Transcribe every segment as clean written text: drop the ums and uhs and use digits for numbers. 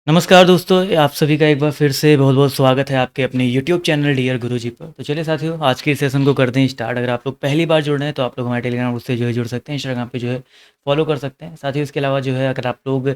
नमस्कार दोस्तों, आप सभी का एक बार फिर से बहुत बहुत स्वागत है आपके अपने YouTube चैनल डियर गुरुजी पर। तो चलिए साथियों, आज के सेशन को करते हैं स्टार्ट। अगर आप लोग पहली बार जुड़ रहे हैं तो आप लोग हमारे टेलीग्राम ग्रुप से जो है जुड़ सकते हैं, इंस्टाग्राम पे जो है फॉलो कर सकते हैं। साथ ही इसके अलावा जो है अगर आप लोग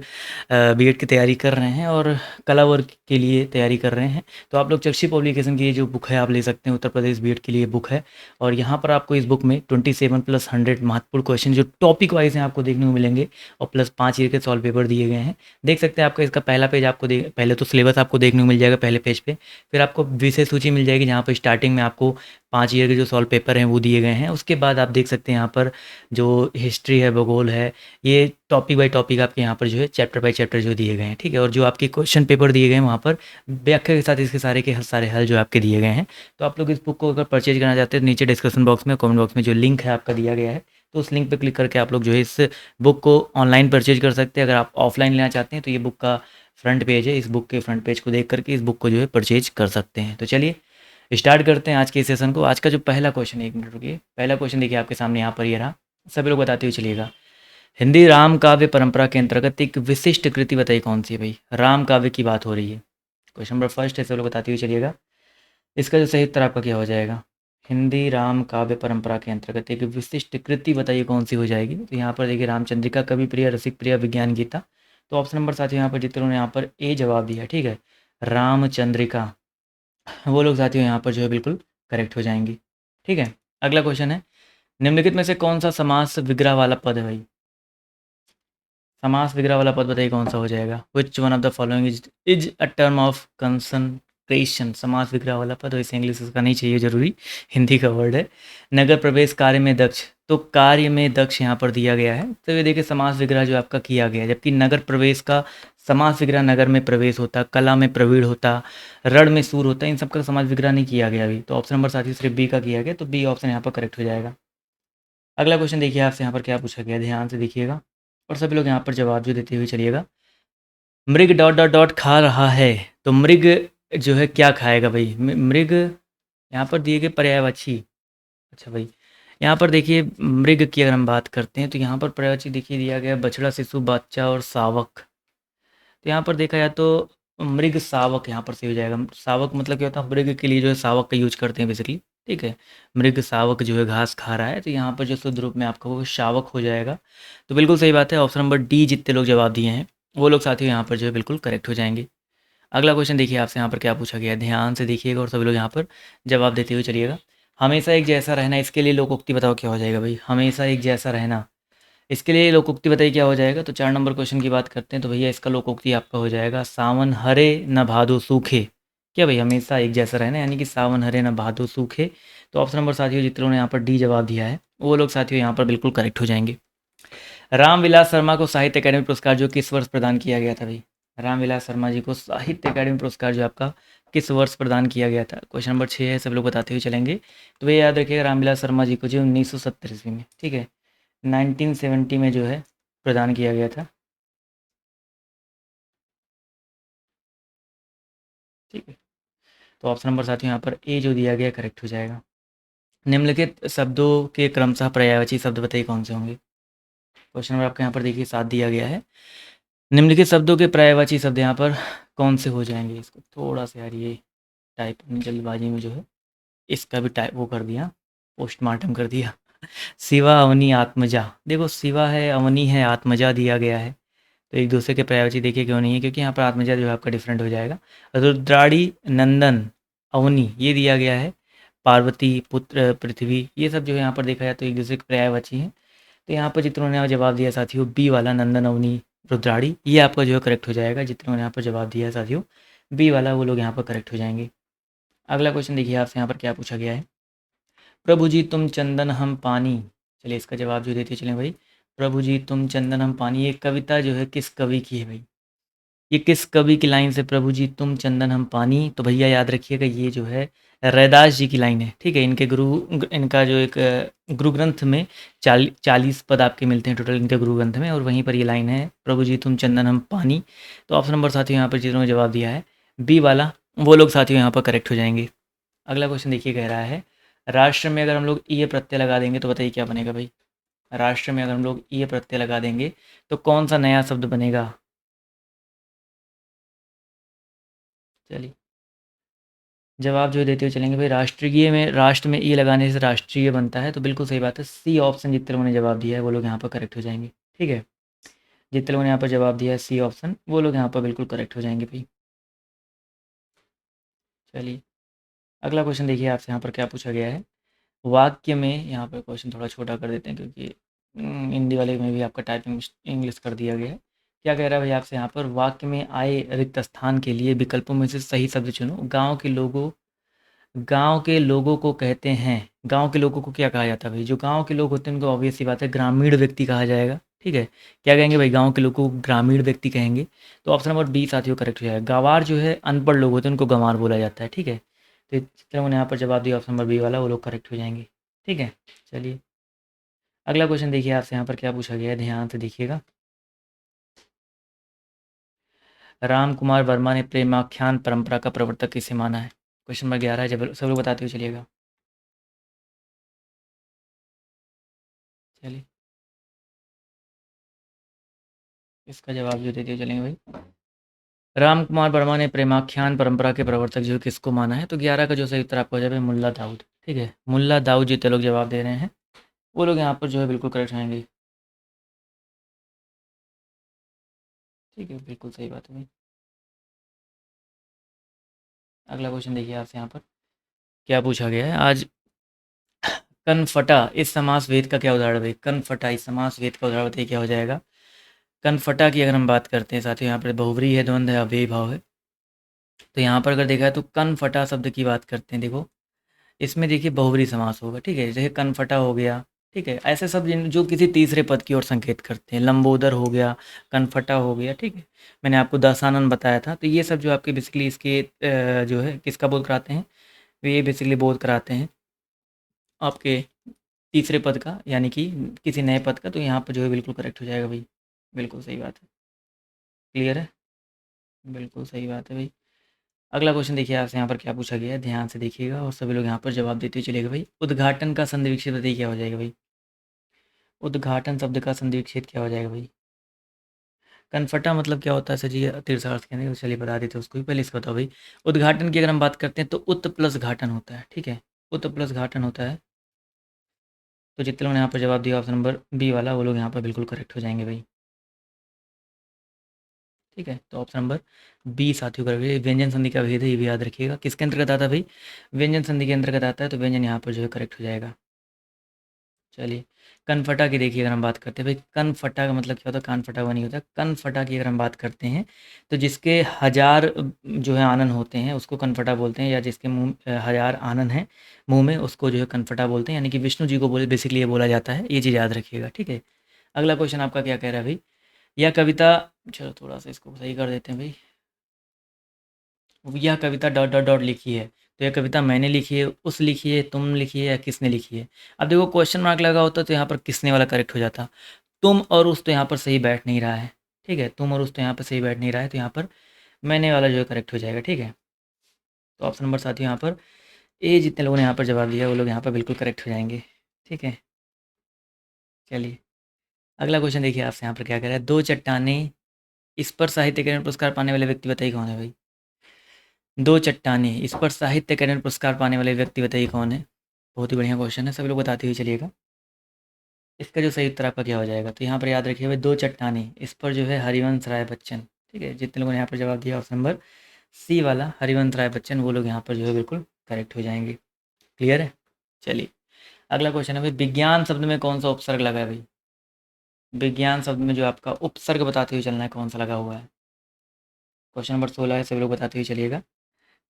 बीएड की तैयारी कर रहे हैं और कला वर्ग के लिए तैयारी कर रहे हैं तो आप लोग चक्षी पब्लिकेशन की ये जो बुक है आप ले सकते हैं। उत्तर प्रदेश बीएड के लिए बुक है और यहाँ पर आपको इस बुक में 27+100 महत्वपूर्ण क्वेश्चन जो टॉपिक वाइज हैं आपको देखने को मिलेंगे और प्लस 5 ईयर के सॉल्व पेपर दिए गए हैं। देख सकते हैं आपका इसका पहला पेज आपको पहले तो सिलेबस आपको देखने को मिल जाएगा पहले पेज पे। फिर आपको विषय सूची मिल जाएगी जहाँ पर स्टार्टिंग में आपको 5 ईयर के जो सॉल्व पेपर हैं वो दिए गए हैं। उसके बाद आप देख सकते हैं यहाँ पर जो हिस्ट्री है, भूगोल है, ये टॉपिक बाय टॉपिक आपके यहाँ पर जो है चैप्टर बाय चैप्टर जो दिए गए हैं, ठीक है। और जो आपके क्वेश्चन पेपर दिए गए हैं वहाँ पर व्याख्या के साथ इसके सारे के सारे हल जो आपके दिए गए हैं। तो आप लोग इस बुक को अगर परचेज करना चाहते हैं तो नीचे डिस्क्रिप्शन बॉक्स में, कमेंट बॉक्स में जो लिंक है आपका दिया गया है, तो उस लिंक पर क्लिक करके आप लोग जो है इस बुक को ऑनलाइन परचेज कर सकते हैं। अगर आप ऑफलाइन लेना चाहते हैं तो ये बुक का फ्रंट पेज है, इस बुक के फ्रंट पेज को देख करके इस बुक को जो है परचेज कर सकते हैं। तो चलिए स्टार्ट करते हैं आज के सेशन को। आज का जो पहला क्वेश्चन है, 1 मिनट रुकिए, पहला क्वेश्चन देखिए आपके सामने यहाँ पर ये रहा। सभी लोग बताते हुए चलिएगा। हिंदी राम काव्य परंपरा के अंतर्गत एक विशिष्ट कृति बताइए कौन सी है भाई। राम काव्य की बात हो रही है। क्वेश्चन नंबर फर्स्ट है, सब लोग बताते हुए चलिएगा। इसका जो सही उत्तर आपका क्या हो जाएगा। हिंदी राम काव्य परंपरा के अंतर्गत एक विशिष्ट कृति बताइए कौन सी हो जाएगी। तो यहाँ पर देखिए रामचंद्रिका, कवि प्रिय, रसिक प्रिय, विज्ञान गीता। तो ऑप्शन नंबर साथियों यहाँ पर जितने ने यहाँ पर ए जवाब दिया, ठीक है, रामचंद्रिका, वो लोग साथियों यहाँ पर जो है बिल्कुल करेक्ट हो जाएंगी, ठीक है। अगला क्वेश्चन है, निम्नलिखित में से कौन सा समास विग्रह वाला पद है भाई। समास विग्रह वाला पद बताइए कौन सा हो जाएगा। Which one of the following is a term of concentration. समास विग्रह वाला पद, वैसे इंग्लिश इसका नहीं चाहिए जरूरी, हिंदी का वर्ड है। नगर प्रवेश कार्य में दक्ष, तो कार्य में दक्ष यहाँ पर दिया गया है। तो ये देखिए समास विग्रह जो आपका किया गया है, जबकि नगर प्रवेश का समास विग्रह नगर में प्रवेश होता, कला में प्रवीण होता, रण में सूर होता, इन सब का समास विग्रह नहीं किया गया अभी। तो ऑप्शन नंबर साथी सिर्फ बी का किया गया, तो बी ऑप्शन यहाँ पर करेक्ट हो जाएगा। अगला क्वेश्चन देखिए आपसे यहाँ पर क्या पूछा गया, ध्यान से देखिएगा और सभी लोग यहाँ पर जवाब जो देते हुए चलिएगा। मृग डॉट डॉट डॉट खा रहा है, तो मृग जो है क्या खाएगा भाई। मृग यहाँ पर दिए गए पर्यायवाची। अच्छा भाई, यहाँ पर देखिए मृग की अगर हम बात करते हैं तो यहाँ पर पर्यायवाची देखिए दिया गया बछड़ा, शिशु, बच्चा और शावक। तो यहाँ पर देखा जाए तो मृग शावक यहाँ पर सही हो जाएगा। शावक मतलब क्या होता है, मृग के लिए जो है शावक का यूज करते हैं बेसिकली, ठीक है। मृग शावक जो है घास खा रहा है, तो यहाँ पर जो शुद्ध रूप में आपका वो शावक हो जाएगा। तो बिल्कुल सही बात है, ऑप्शन नंबर डी जितने लोग जवाब दिए हैं वो लोग साथियों यहाँ पर जो है बिल्कुल करेक्ट हो जाएंगे। अगला क्वेश्चन देखिए आपसे यहाँ पर क्या पूछा गया है, ध्यान से देखिएगा और सभी लोग यहाँ पर जवाब देते हुए चलिएगा। हमेशा एक जैसा रहना, इसके लिए लोकोक्ति बताओ क्या हो जाएगा भाई। हमेशा एक जैसा रहना, इसके लिए लोकोक्ति बताइए क्या हो जाएगा। तो 4 नंबर क्वेश्चन की बात करते हैं तो भैया इसका लोकोक्ति आपका हो जाएगा सावन हरे न भादो सूखे। क्या भाई, हमेशा एक जैसा रहना यानी कि सावन हरे न भादो सूखे। तो ऑप्शन नंबर साथियों जितने ने यहाँ पर डी जवाब दिया है वो लोग साथियों यहाँ पर बिल्कुल करेक्ट हो जाएंगे। रामविलास शर्मा को साहित्य अकादमी पुरस्कार जो किस वर्ष प्रदान किया गया था भाई। रामविलास शर्मा जी को साहित्य अकादमी पुरस्कार जो आपका किस वर्ष प्रदान किया गया था। क्वेश्चन नंबर 6 है, सब लोग बताते हुए चलेंगे। तो भैया याद रखिएगा रामविलास शर्मा जी को जो 1970 ईस्वी में, ठीक है, 1970 में जो है प्रदान किया गया था, ठीक है। तो ऑप्शन नंबर साथियों यहाँ पर ए जो दिया गया करेक्ट हो जाएगा। निम्नलिखित शब्दों के क्रमशः पर्यायवाची शब्द बताइए कौन से होंगे। क्वेश्चन नंबर आपका यहाँ पर देखिए 7 दिया गया है। निम्नलिखित शब्दों के पर्यायवाची शब्द यहाँ पर कौन से हो जाएंगे। इसको थोड़ा सा यार ये टाइप अपनी जल्दबाजी में जो है इसका भी टाइप वो कर दिया, पोस्टमार्टम कर दिया। शिवा, अवनी, आत्मजा। देखो शिवा है, अवनी है, आत्मजा दिया गया है। तो एक दूसरे के पर्यायवाची देखिए क्यों नहीं है, क्योंकि यहाँ पर आत्मजा जो है आपका डिफरेंट हो जाएगा। रुद्राड़ी, नंदन, अवनी ये दिया गया है। पार्वती, पुत्र, पृथ्वी, ये सब जो है यहाँ पर देखा जाए तो एक दूसरे के पर्यायवाची हैं। तो यहाँ पर जितनों ने जवाब दिया साथियों बी वाला, नंदन, अवनी, रुद्राड़ी, ये आपका जो है करेक्ट हो जाएगा। जितनों ने यहाँ पर जवाब दिया है साथियों बी वाला वो लोग यहाँ पर करेक्ट हो जाएंगे। अगला क्वेश्चन देखिए आपसे यहाँ पर क्या पूछा गया है। प्रभु जी तुम चंदन हम पानी। चलिए इसका जवाब जो देते चलें भाई। प्रभु जी तुम चंदन हम पानी, ये कविता जो है किस कवि की है भाई। ये किस कवि की लाइन से, प्रभु जी तुम चंदन हम पानी। तो भैया याद रखिएगा ये जो है रैदास जी की लाइन है, ठीक है। इनके इनका जो एक गुरु ग्रंथ में 40 पद आपके मिलते हैं टोटल इनके गुरु ग्रंथ में, और वहीं पर ये लाइन है प्रभु जी तुम चंदन हम पानी। तो ऑप्शन नंबर साथियों यहाँ पर जिन्होंने जवाब दिया है बी वाला वो लोग साथियों यहाँ पर करेक्ट हो जाएंगे। अगला क्वेश्चन देखिए कह रहा है, राष्ट्र में अगर हम लोग ई प्रत्यय लगा देंगे तो बताइए क्या बनेगा भाई। राष्ट्र में अगर हम लोग ई प्रत्यय लगा देंगे तो कौन सा नया शब्द बनेगा। चलिए जवाब जो देते हुए चलेंगे भाई, राष्ट्रीय में राष्ट्र में ई लगाने से राष्ट्रीय बनता है, तो बिल्कुल सही बात है। सी ऑप्शन जितने लोगों ने जवाब दिया है वो लोग यहाँ पर करेक्ट हो जाएंगे। ठीक है, जितने लोगों ने यहाँ पर जवाब दिया है सी ऑप्शन, वो लोग यहाँ पर बिल्कुल करेक्ट हो जाएंगे भाई। चलिए अगला क्वेश्चन देखिए आपसे यहाँ पर क्या पूछा गया है। वाक्य में, यहाँ पर क्वेश्चन थोड़ा छोटा कर देते हैं क्योंकि हिंदी वाले में भी आपका टाइपिंग इंग्लिश कर दिया गया है। क्या कह रहा है भाई आपसे यहाँ पर, वाक्य में आए रिक्त स्थान के लिए विकल्पों में से सही शब्द चुनो। गांव के लोगों को कहते हैं, गांव के लोगों को क्या कहा जाता है भाई? जो गांव के लोग होते हैं उनको ऑब्वियस सी बात है ग्रामीण व्यक्ति कहा जाएगा। ठीक है, क्या कहेंगे भाई? गांव के लोगों को ग्रामीण व्यक्ति कहेंगे। तो ऑप्शन नंबर बी साथियों करेक्ट हो जाएगा। गंवार जो है अनपढ़ लोग होते हैं उनको गंवार बोला जाता है। ठीक है, तो जितने लोगों ने यहाँ पर जवाब दिया ऑप्शन नंबर बी वाला, वो लोग करेक्ट हो जाएंगे। ठीक है, चलिए अगला क्वेश्चन देखिए आपसे यहाँ पर क्या पूछा गया है, ध्यान से देखिएगा। राम कुमार वर्मा ने प्रेमाख्यान परंपरा का प्रवर्तक किसे माना है? क्वेश्चन नंबर 11 है, जब सब लोग बताते हुए चलिएगा। चलिए इसका जवाब जो देते हुए चलेंगे भाई, राम कुमार वर्मा ने प्रेमाख्यान परंपरा के प्रवर्तक जो किसको माना है? तो 11 का जो सही उत्तर आपको हो जाए मुल्ला दाऊद। ठीक है, मुल्ला दाऊद जितने लोग जवाब दे रहे हैं वो लोग यहाँ पर जो है बिल्कुल करेक्ट आएंगे। ठीक है, बिल्कुल सही बात है भाई। अगला क्वेश्चन देखिए आपसे यहाँ पर क्या पूछा गया है आज। कनफटा इस समास वेद का क्या उदाहरण है भाई? कनफटा इस समास वेद का उदाहरण बताइए क्या हो जाएगा? कनफटा की अगर हम बात करते हैं साथियों, यहाँ पर बहुव्रीहि है, द्वंद्व है, अव्ययी भाव है। तो यहाँ पर अगर देखा है तो कनफटा शब्द की बात करते हैं, देखो इसमें देखिए बहुव्रीहि समास होगा। ठीक है, जैसे कनफटा हो गया। ठीक है, ऐसे शब्द जो किसी तीसरे पद की ओर संकेत करते हैं, लंबोदर हो गया, कनफटा हो गया। ठीक है, मैंने आपको दशानन बताया था। तो ये सब जो आपके बेसिकली इसके जो है किसका बोध कराते हैं? ये बेसिकली बोध कराते हैं आपके तीसरे पद का, यानी कि किसी नए पद का। तो यहाँ पर जो है बिल्कुल करेक्ट हो जाएगा भाई, बिल्कुल सही बात है। क्लियर है, बिल्कुल सही बात है भाई। अगला क्वेश्चन देखिए आपसे यहाँ पर क्या पूछा गया है, ध्यान से देखिएगा और सभी लोग यहाँ पर जवाब देते हुए चलेगा भाई। उद्घाटन का संधि विच्छेद बताइए क्या हो जाएगा भाई? उद्घाटन शब्द का संधि विच्छेद क्या हो जाएगा भाई? कनफटा मतलब क्या होता है सर जी? तीर्थार्थ के अंदर, चलिए बता देते उसको भी, पहले इसको बताओ भाई। उद्घाटन की अगर हम बात करते हैं तो उत प्लस घाटन होता है। ठीक है, उत प्लस घाटन होता है। तो जितने लोगों ने यहाँ पर जवाब दिया ऑप्शन नंबर बी वाला, वो लोग यहाँ पर बिल्कुल करेक्ट हो जाएंगे भाई। ठीक है, तो ऑप्शन नंबर बी साथियों का व्यंजन संधि का भेद है, ये भी याद रखिएगा। किसके अंतर्गत आता है भाई? व्यंजन संधि के अंतर्गत आता है, तो व्यंजन यहाँ पर जो है करेक्ट हो जाएगा। चलिए कनफटा की देखिए अगर हम बात करते हैं भाई, कनफटा का मतलब क्या होता है? कान फटा हुआ नहीं होता। कनफटा की अगर हम बात करते हैं तो जिसके हजार जो है आनन होते हैं उसको कनफटा बोलते हैं, या जिसके मुंह हजार आनन है मुंह में उसको जो है कनफटा बोलते हैं, यानी कि विष्णु जी को बोले बेसिकली ये बोला जाता है। ये चीज़ याद रखिएगा। ठीक है, अगला क्वेश्चन आपका क्या कह रहा है भाई? यह कविता, चलो थोड़ा सा इसको सही कर देते हैं भाई। यह कविता डॉट डॉट डॉट लिखी है, तो यह कविता मैंने लिखी है, उस लिखी है, तुम लिखी है, या किसने लिखी है? अब देखो क्वेश्चन मार्क लगा होता तो यहाँ पर किसने वाला करेक्ट हो जाता। तुम और उस तो यहाँ पर सही बैठ नहीं रहा है। ठीक है, तुम और उस तो यहाँ पर सही बैठ नहीं रहा है, तो यहाँ पर मैंने वाला जो है करेक्ट हो जाएगा। ठीक है, तो ऑप्शन नंबर साथियों यहाँ पर ए, जितने लोगों ने यहाँ पर जवाब दिया वो लोग यहाँ पर बिल्कुल करेक्ट हो जाएंगे। ठीक है, चलिए अगला क्वेश्चन देखिए आपसे यहाँ पर क्या कह रहा है। दो चट्टानें, इस पर साहित्य अकादमी पुरस्कार पाने वाले व्यक्ति बताइए कौन है भाई? दो चट्टानें, इस पर साहित्य अकादमी पुरस्कार पाने वाले व्यक्ति बताइए कौन है? बहुत ही बढ़िया क्वेश्चन है, सभी लोग बताते हुए चलिएगा। इसका जो सही उत्तर आपका क्या हो जाएगा? तो यहाँ पर याद रखिए भाई, दो चट्टानें, इस पर जो है हरिवंश राय बच्चन। ठीक है, जितने लोगों ने यहाँ पर जवाब दिया ऑप्शन नंबर सी वाला हरिवंश राय बच्चन, वो लोग यहाँ पर जो है बिल्कुल करेक्ट हो जाएंगे। क्लियर है, चलिए अगला क्वेश्चन है भाई, विज्ञान शब्द में कौन सा उपसर्ग लगा है भाई? विज्ञान शब्द में जो आपका उपसर्ग बताते हुए चलना है कौन सा लगा हुआ है? क्वेश्चन नंबर 16 है, सभी लोग बताते हुए चलिएगा।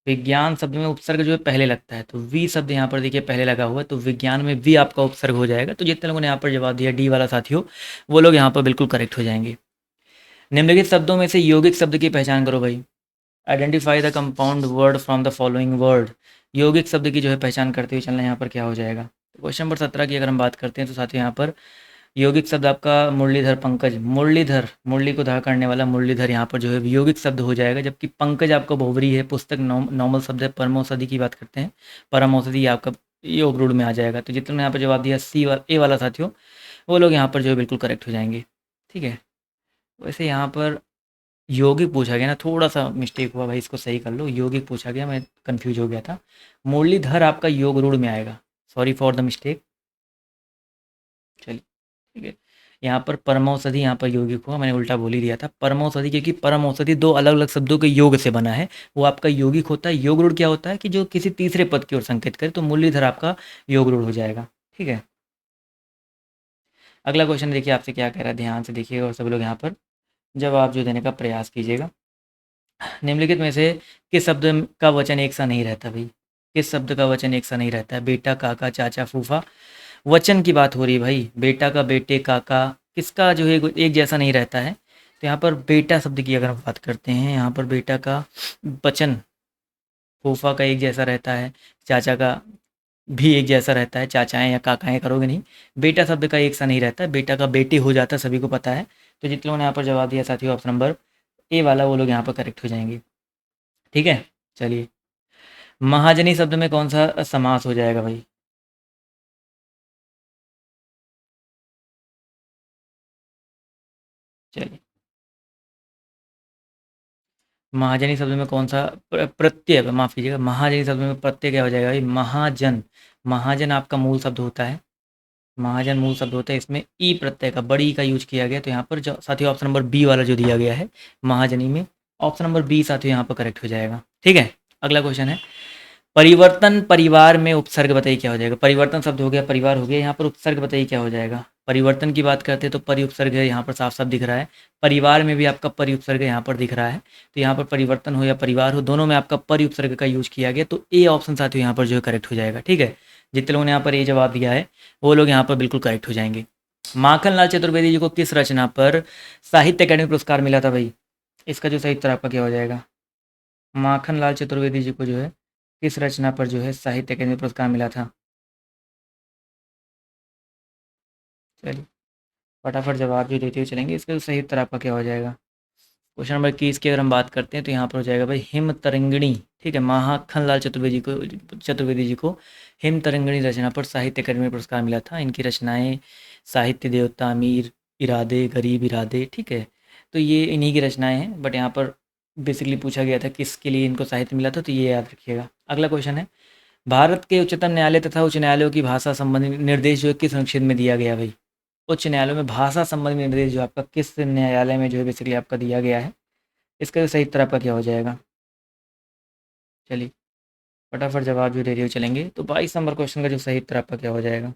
विज्ञान शब्द में उपसर्ग जो है पहले लगता है, तो वी शब्द यहाँ पर देखिए पहले लगा हुआ है, तो विज्ञान में वी आपका उपसर्ग हो जाएगा। तो जितने लोगों ने यहाँ पर जवाब दिया डी वाला साथियों, वो लोग यहाँ पर बिल्कुल करेक्ट हो जाएंगे। निम्नलिखित शब्दों में से यौगिक शब्द की पहचान करो भाई। Identify the compound word from the following word. यौगिक शब्द की जो है पहचान करते हुए चलना, यहाँ पर क्या हो जाएगा? तो क्वेश्चन नंबर 17 की अगर हम बात करते हैं तो साथियों यहाँ पर यौगिक शब्द आपका मुरलीधर पंकज, मुरलीधर, मुरली को धा करने वाला मुरलीधर यहाँ पर जो है यौगिक शब्द हो जाएगा। जबकि पंकज आपका बहुवरी है, पुस्तक नॉर्मल शब्द है। परमौषधि की बात करते हैं, परमौषधि आपका योग रूढ़ में आ जाएगा। तो जितने यहाँ पर जवाब दिया सी वाला ए वाला साथियों, वो लोग यहाँ पर जो है बिल्कुल करेक्ट हो जाएंगे। ठीक है, वैसे यहाँ पर यौगिक पूछा गया ना, थोड़ा-सा मिस्टेक हुआ भाई, इसको सही कर लो। यौगिक पूछा गया, मैं कन्फ्यूज़ हो गया था। मुरलीधर आपका योग रूढ़ में आएगा। Sorry for the mistake. चलिए, ठीक है। यहाँ पर परमौषधि, यहाँ पर यौगिक हुआ, मैंने उल्टा बोल ही दिया था। परमौषधि, क्योंकि परमौषधि 2 अलग-अलग शब्दों के योग से बना है, वो आपका यौगिक होता है। योग रूढ़ क्या होता है कि जो किसी तीसरे पद की ओर संकेत करे, तो मुरलीधर आपका योग रूढ़ हो जाएगा। ठीक है। अगला क्वेश्चन देखिए आपसे क्या कह रहा है, ध्यान से देखिएगा और सब लोग यहाँ पर जवाब जो देने का प्रयास कीजिएगा। निम्नलिखित में से किस शब्द का वचन एक सा नहीं रहता भाई? किस शब्द का वचन एक सा नहीं रहता है? बेटा, काका, चाचा, फूफा। वचन की बात हो रही है भाई, बेटा का, बेटे, काका, किसका जो है एक जैसा नहीं रहता है। तो यहाँ पर बेटा शब्द की अगर हम बात करते हैं, यहाँ पर बेटा का वचन फूफा का एक जैसा रहता है, चाचा का भी एक जैसा रहता है। चाचाएं या काकाएं करोगे नहीं। बेटा शब्द का एक सा नहीं रहता है, बेटा का बेटे हो जाता है, सभी को पता है। तो जितने लोगों ने यहाँ पर जवाब दिया साथियों ऑप्शन नंबर ए वाला, वो लोग यहाँ पर करेक्ट हो जाएंगे। ठीक है। चलिए, महाजनी शब्द में कौन सा समास हो जाएगा भाई? चलिए, महाजनी शब्द में कौन सा प्रत्यय, माफ कीजिएगा, महाजनी शब्द में प्रत्यय क्या हो जाएगा भाई? महाजन। महाजन आपका मूल शब्द होता है। महाजन मूल शब्द होता है, इसमें ई प्रत्यय का, बड़ी का यूज किया गया। तो यहाँ पर जो साथियों ऑप्शन नंबर बी वाला जो दिया गया है महाजनी में, ऑप्शन नंबर बी साथियों यहाँ पर करेक्ट हो जाएगा। ठीक है। अगला क्वेश्चन है, परिवर्तन परिवार में उपसर्ग बताइए क्या हो जाएगा? परिवर्तन शब्द हो गया, परिवार हो गया, यहाँ पर उपसर्ग बताइए क्या हो जाएगा? परिवर्तन की बात करते हैं तो परि उपसर्ग है, यहाँ पर साफ साफ दिख रहा है। परिवार में भी आपका परि उपसर्ग यहाँ पर दिख रहा है। तो यहाँ पर परिवर्तन हो या परिवार हो, दोनों में आपका परि उपसर्ग का यूज किया गया। तो ए ऑप्शन साथियों यहाँ पर जो है करेक्ट हो जाएगा। ठीक है। जितने लोगों ने यहाँ पर ए जवाब दिया है, वो लोग यहाँ पर बिल्कुल करेक्ट हो जाएंगे। माखनलाल चतुर्वेदी जी को किस रचना पर साहित्य अकेडमी पुरस्कार मिला था भाई? इसका जो सही उत्तर आपका क्या हो जाएगा? माखनलाल चतुर्वेदी जी को जो है किस रचना पर जो है साहित्य अकादमी पुरस्कार मिला था? चलिए, फटाफट जवाब जो देते हुए चलेंगे, इसका जो सही उत्तर आपका क्या हो जाएगा? क्वेश्चन नंबर 21 की अगर हम बात करते हैं तो यहाँ पर हो जाएगा भाई हिम तरंगिणी। ठीक है। माखनलाल चतुर्वेदी जी को हिम तरंगिणी रचना पर साहित्य अकादमी पुरस्कार मिला था। इनकी रचनाएं साहित्य देवता, अमीर इरादे, गरीब इरादे, ठीक है, तो ये इन्हीं की रचनाएं हैं। बट यहाँ पर बेसिकली पूछा गया था किसके लिए इनको साहित्य मिला था, तो ये याद रखिएगा। अगला क्वेश्चन है, भारत के उच्चतम न्यायालय तथा उच्च न्यायालयों की भाषा संबंधी निर्देश जो है किस अनुच्छेद में दिया गया भाई? उच्च न्यायालयों में भाषा संबंधी निर्देश जो आपका किस न्यायालय में जो है बेसिकली आपका दिया गया है? इसका जो सही उत्तर आपका क्या हो जाएगा? चलिए, फटाफट जवाब जो दे रही हो चलेंगे। तो 22 नंबर क्वेश्चन का जो सही उत्तर आपका क्या हो जाएगा?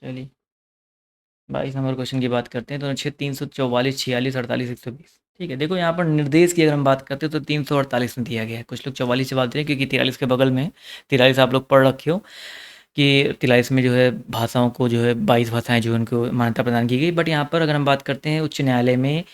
चलिए, 22 नंबर क्वेश्चन की बात करते हैं तो अनुच्छेद 344, 46, 48, 120। ठीक है। देखो यहाँ पर निर्देश की अगर हम बात करते हैं तो 348 में दिया गया है। कुछ लोग 44 जवाब दे रहे हैं क्योंकि 43 के बगल में है। 43 आप लोग पढ़ रखे हो कि 43 में जो है भाषाओं को जो है 22 भाषाएं जो है उनको मान्यता प्रदान की गई। बट यहाँ पर अगर हम बात करते हैं उच्च न्यायालय में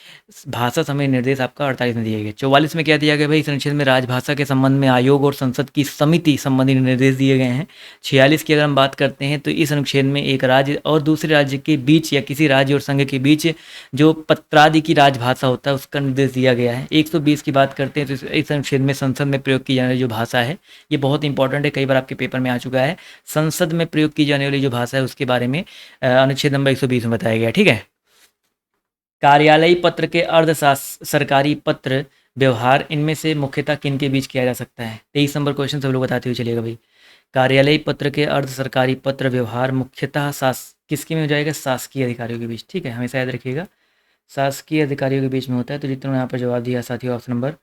भाषा संबंधी निर्देश आपका 48 में दिया गया। 44 में क्या दिया गया भाई? इस अनुच्छेद में राजभाषा के संबंध में आयोग और संसद की समिति संबंधी निर्देश दिए गए हैं। 46 की अगर हम बात करते हैं तो इस अनुच्छेद में एक राज्य और दूसरे राज्य के बीच या किसी राज्य और संघ के बीच जो पत्रादि की राजभाषा होता है उसका निर्देश दिया गया है। 120 की बात करते हैं तो इस अनुच्छेद में संसद में प्रयोग की जाने वाली जो भाषा है, ये बहुत इंपॉर्टेंट है, कई बार आपके पेपर में आ चुका है। संसद में प्रयोग की जाने वाली जो भाषा है उसके बारे में अनुच्छेद नंबर 120 में बताया गया। ठीक है। कार्यालयी पत्र के अर्ध सरकारी पत्र व्यवहार इनमें से मुख्यतः किन के बीच किया जा सकता है? 23 नंबर क्वेश्चन सब लोग बताते हुए चलेगा भाई। कार्यालयी पत्र के अर्ध सरकारी पत्र व्यवहार मुख्यतः किसके में हो जाएगा? शासकीय अधिकारियों के बीच। ठीक है, हमेशा याद रखिएगा, शासकीय अधिकारियों के बीच में होता है। तो जितने यहाँ पर जवाब दिया साथियों ऑप्शन नंबर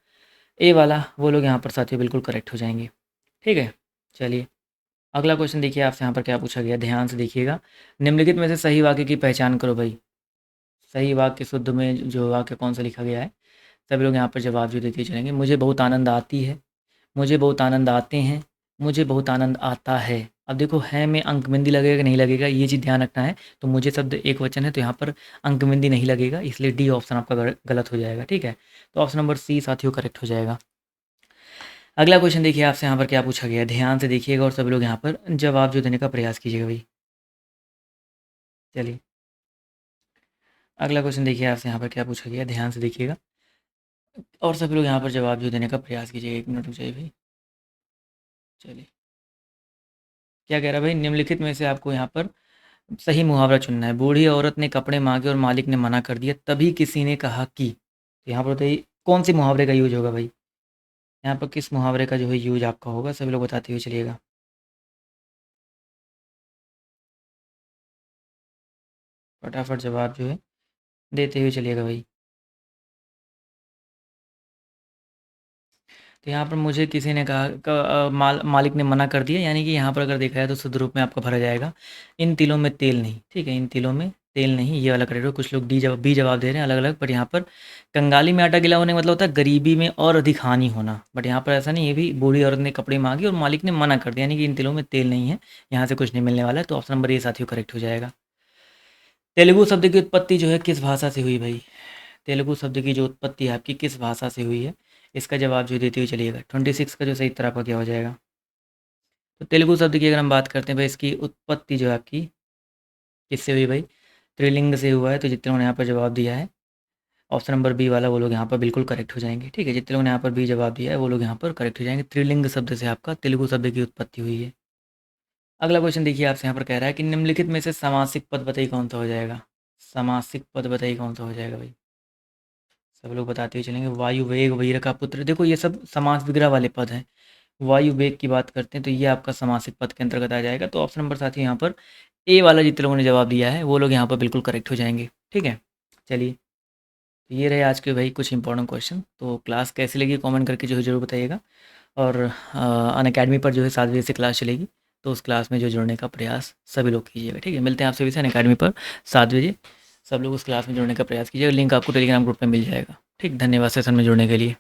ए वाला, वो लोग यहाँ पर साथियों बिल्कुल करेक्ट हो जाएंगे। ठीक है। चलिए, अगला क्वेश्चन देखिए आपसे यहाँ पर क्या पूछा गया, ध्यान से देखिएगा। निम्नलिखित में से सही वाक्य की पहचान करो भाई। सही वाक्य शुद्ध में जो वाक्य कौन सा लिखा गया है, सभी लोग यहाँ पर जवाब जो देते चलेंगे। मुझे बहुत आनंद आती है, मुझे बहुत आनंद आते हैं, मुझे बहुत आनंद आता है। अब देखो है में अंक बिंदी लगेगा कि नहीं लगेगा, ये चीज़ ध्यान रखना है। तो मुझे शब्द एक वचन है तो यहाँ पर अंक बिंदी नहीं लगेगा, इसलिए डी ऑप्शन आपका गलत हो जाएगा। ठीक है। तो ऑप्शन नंबर सी साथियों करेक्ट हो जाएगा। अगला क्वेश्चन देखिए आपसे यहाँ पर क्या पूछा गया है, ध्यान से देखिएगा और सभी लोग यहाँ पर जवाब जो देने का प्रयास कीजिएगा भाई। चलिए, अगला क्वेश्चन देखिए आपसे यहाँ पर क्या पूछा गया है, ध्यान से देखिएगा और सभी लोग यहाँ पर जवाब जो देने का प्रयास कीजिएगा। 1 मिनट रुक जाइए भाई। चलिए, क्या कह रहा है भाई? निम्नलिखित में से आपको यहाँ पर सही मुहावरा चुनना है। बूढ़ी औरत ने कपड़े मांगे और मालिक ने मना कर दिया, तभी किसी ने कहा कि। तो यहाँ पर बताइए कौन सी मुहावरे का यूज होगा भाई, यहाँ पर किस मुहावरे का जो है यूज आपका होगा, सभी लोग बताते हुए चलिएगा। फटाफट जवाब जो है देते हुए चलिएगा भाई। तो यहाँ पर मुझे किसी ने कहा मालिक ने मना कर दिया, यानी कि यहाँ पर अगर देखा जाए तो शुद्ध रूप में आपका भरा जाएगा इन तिलों में तेल नहीं। ठीक है, इन तिलों में तेल नहीं, ये वाला करेक्ट हो। कुछ लोग बी जवाब दे रहे हैं अलग अलग, बट यहाँ पर कंगाली में आटा गिला होने का मतलब होता है गरीबी में और अधिक हानि होना, बट यहाँ पर ऐसा नहीं। ये भी बूढ़ी औरत ने कपड़े मांगे और मालिक ने मना कर दिया, यानी कि इन तिलों में तेल नहीं है, यहाँ से कुछ नहीं मिलने वाला है। तो ऑप्शन नंबर ए साथियों करेक्ट हो जाएगा। तेलुगु शब्द की उत्पत्ति जो है किस भाषा से हुई भाई, तेलुगु शब्द की जो उत्पत्ति है आपकी किस भाषा से हुई है, इसका जवाब जो देते हुए चलिएगा। 26 का जो सही उत्तर आपका क्या हो जाएगा। तो तेलुगु शब्द की अगर हम बात करते हैं भाई, इसकी उत्पत्ति जो है आपकी किससे हुई भाई, त्रिलिंग से हुआ है। तो जितने लोगों ने यहाँ पर जवाब दिया है ऑप्शन नंबर बी वाला, वो लोग यहाँ पर बिल्कुल करेक्ट हो जाएंगे। ठीक है, जितने लोगों ने यहाँ पर बी जवाब दिया है वो लोग यहाँ पर करेक्ट हो जाएंगे। त्रिलिंग शब्द से आपका तेलुगु शब्द की उत्पत्ति हुई है। अगला क्वेश्चन देखिए, आपसे यहाँ पर कह रहा है कि निम्नलिखित में से समासिक पद बताइए कौन सा हो जाएगा। समासिक पद बताइए कौन सा हो जाएगा भाई, सब लोग बताते हुए चलेंगे। वायु वेग वीर का पुत्र, देखो ये सब समास विग्रह वाले पद हैं। वायु वेग की बात करते हैं तो ये आपका समासिक पद के अंतर्गत आ जाएगा। तो ऑप्शन नंबर साथ ही यहाँ पर ए वाला जितने लोगों ने जवाब दिया है वो लोग यहाँ पर बिल्कुल करेक्ट हो जाएंगे। ठीक है, चलिए, तो ये रहे आज के भाई कुछ इंपॉर्टेंट क्वेश्चन। तो क्लास कैसी लगी कमेंट करके जो है ज़रूर बताइएगा। और अन अकेडमी पर जो है 7 बजे से क्लास चलेगी, तो उस क्लास में जो जुड़ने का प्रयास सभी लोग कीजिएगा। ठीक है, मिलते हैं आपसे भी अन अकेडमी पर 7 बजे। सब लोग उस क्लास में जुड़ने का प्रयास कीजिएगा, लिंक आपको टेलीग्राम ग्रुप में मिल जाएगा। ठीक, धन्यवाद सेशन में जुड़ने के लिए।